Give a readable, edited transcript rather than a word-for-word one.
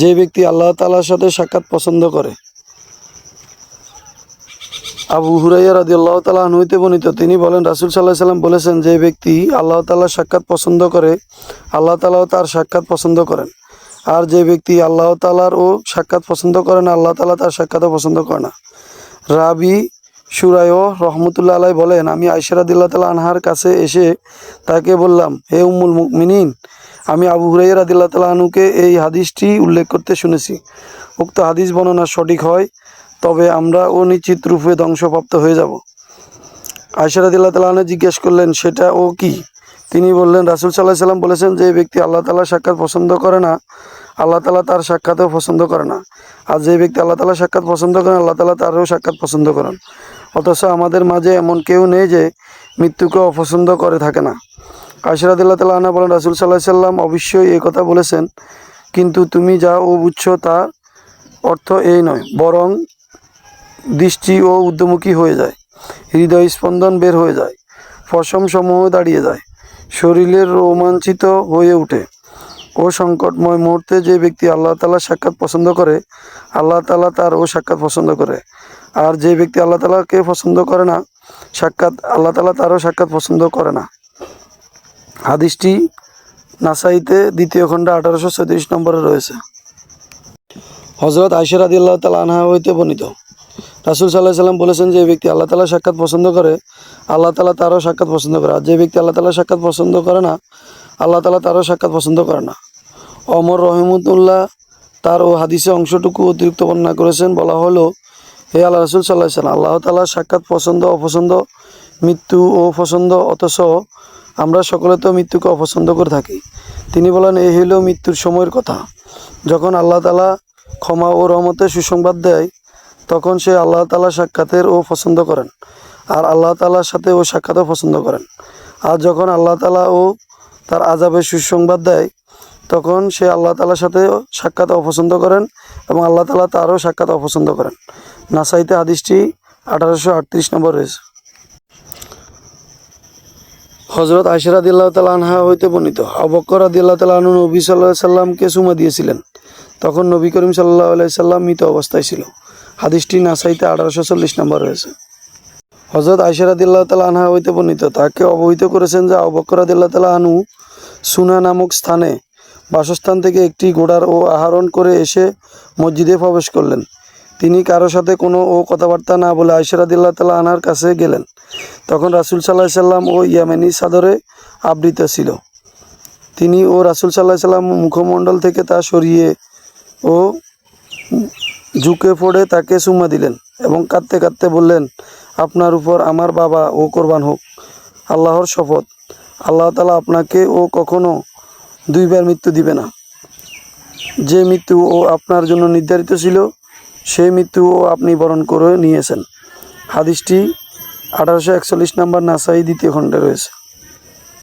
যে ব্যক্তি আল্লাহ তাআলার সাথে সাক্ষাৎ পছন্দ করে। আবু হুরাইরা রাদিয়াল্লাহু তাআলা আনহু হতে বর্ণিত, তিনি বলেন, রাসূল সাল্লাল্লাহু আলাইহি ওয়াসাল্লাম বলেছেন, যে ব্যক্তি আল্লাহ তাআলার সাক্ষাৎ পছন্দ করে, আল্লাহ তাআলাও তার সাক্ষাৎ পছন্দ করেন। আর যে ব্যক্তি আল্লাহ তাআলার ও সাক্ষাৎ পছন্দ করে না, আল্লাহ তাআলা তার সাক্ষাৎও পছন্দ করে না। রাবি সুরায় রহমতুল্লাহ আলাই বলেন, আমি আয়েশা রাদিয়াল্লাহু তাআলা আনহার কাছে এসে তাকে বললাম, হে উম্মুল মুমিনিন, আমি আবু হুরাইরা রাদিয়াল্লাহু তাআলা আনহুকে এই হাদিসটি উল্লেখ করতে শুনেছি। উক্ত হাদিস বর্ণনা সঠিক হয় তবে আমরা ও নিশ্চিত রূপে ধ্বংসপ্রাপ্ত হয়ে যাব। আয়েশা রাদিয়াল্লাহু তাআলা আনহা জিজ্ঞেস করলেন, সেটা ও কি? তিনি বললেন, রাসূল সাল্লাল্লাহু আলাইহি ওয়াসাল্লাম বলেছেন, যে ব্যক্তি আল্লাহ তাআলার সাক্ষাৎ পছন্দ করে না, আল্লাহ তাআলা তার সাক্ষাৎও পছন্দ করে না। আর যে ব্যক্তি আল্লাহ তাআলার সাক্ষাৎ পছন্দ করেন, আল্লাহ তাআলা তারও সাক্ষাৎ পছন্দ করেন। অথচ আমাদের মাঝে এমন কেউ নেই যে মৃত্যুকে অপছন্দ করে থাকে না। আয়েশা রাদিয়াল্লাহু তাআলা আনহা বলেন, রাসূল সাল্লাল্লাহু আলাইহি ওয়াসাল্লাম অবশ্যই এই কথা বলেছেন, কিন্তু তুমি যা ও বুঝছো তার অর্থ এই নয়, বরং দৃষ্টি ও ঊর্ধ্বমুখী হয়ে যায়, হৃদয় স্পন্দন বের হয়ে যায়, পশম সমূহ দাঁড়িয়ে যায়, শরীরের রোমাঞ্চিত হয়ে ওঠে ও সংকটময় মুহূর্তে যে ব্যক্তি আল্লাহ তাআলার সাক্ষাৎ পছন্দ করে, আল্লাহ তাআলা তার ও সাক্ষাৎ পছন্দ করে। আর যে ব্যক্তি আল্লাহ তাআলাকে পছন্দ করে না, সাক্ষাৎ আল্লাহ তাআলা তারও সাক্ষাৎ পছন্দ করে না। হাদিসটি নাসাইতে 2য় খণ্ড 1834 নম্বরে রয়েছে। হযরত আয়েশা রাদিয়াল্লাহু তাআলা আনহা হইতে বর্ণিত, রাসূল সাল্লাল্লাহু আলাইহি ওয়াসাল্লাম বলেছেন, যে ব্যক্তি আল্লাহ তাআলার সাক্ষাৎ পছন্দ করে, আল্লাহ তাআলা তারও সাক্ষাৎ পছন্দ করে। আর যে ব্যক্তি আল্লাহ তাআলার সাক্ষাৎ পছন্দ করে না, আল্লাহ তাআলা তারও সাক্ষাৎ পছন্দ করে না। ওমর রহিমাহুল্লাহ তার ও হাদিসে অংশটুকু অতিরিক্ত বর্ণনা করেছেন। বলা হলো, হে আল্লাহ রাসূল সাল্লাল্লাহু আলাইহি ওয়াসাল্লাম, আল্লাহ তাআলার সাক্ষাৎ পছন্দ অপছন্দ, মৃত্যু ও পছন্দ, অথচ আমরা সকলে তো মৃত্যুকে অপছন্দ করে থাকি। তিনি বলেন, এই হইল মৃত্যুর সময়ের কথা। যখন আল্লাহ তাআলা ক্ষমা ও রহমতের সুসংবাদ দেয়, তখন সে আল্লাহ তাআলার সাক্ষাতের ও পছন্দ করেন, আর আল্লাহ তাআলার সাথে ও সাক্ষাৎও পছন্দ করেন। আর যখন আল্লাহ তাআলা ও তার আযাবের সুসংবাদ দেয়, তখন সে আল্লাহ তাআলার সাথে সাক্ষাৎ অপছন্দ করেন এবং আল্লাহ তাআলা তারও সাক্ষাৎ অপছন্দ করেন। নাসাইতে হাদিসটি 1838 নম্বর রয়েছে। হযরত আয়েশা রাদিয়াল্লাহু তাআলা আনহা হইতে বর্ণিত, আবু বকর রাদিয়াল্লাহু তাআলা আনহু নবী সাল্লাল্লাহু আলাইহি সাল্লামকে চুমা দিয়েছিলেন। তখন নবী করিম সাল্লাল্লাহু আলাইহি সাল্লাম মৃত অবস্থায় ছিল। হাদিসটি নাসাইতে 1840 নম্বর রয়েছে। হযরত আয়েশা রাদিয়াল্লাহু তাআলা আনহা হইতে বর্ণিত, তাকে অবহিত করেছেন যে আবু বকর রাদিয়াল্লাহু তাআলা আনহু সুনা নামক স্থানে বাসস্থান থেকে একটি ঘোড়ার ও আহরণ করে এসে মসজিদে প্রবেশ করলেন। তিনি কারো সাথে কোনো কথাবার্তা না বলে আয়েশা রাদিয়াল্লাহু তাআলা আনহার কাছে গেলেন। তখন রাসূল সাল্লাল্লাহু আলাইহি সাল্লাম ও ইয়ামানি চাদরে আবৃত ছিল। তিনি ও রাসূল সাল্লাল্লাহু আলাইহি সাল্লাম মুখমণ্ডল থেকে তা সরিয়ে ও ঝুঁকে পড়ে তাকে চুম্মা দিলেন এবং কাঁদতে কাঁদতে বললেন, আপনার উপর আমার বাবা ও কোরবান হোক, আল্লাহর শপথ, আল্লাহ তাআলা আপনাকে ও কখনো দুইবার মৃত্যু দিবে না। যে মৃত্যু ও আপনার জন্য নির্ধারিত ছিল, সেই মৃত্যু ও আপনি বরণ করে নিয়েছেন। হাদিসটি 1841 নম্বর নাসাই 2য় খণ্ডে রয়েছে।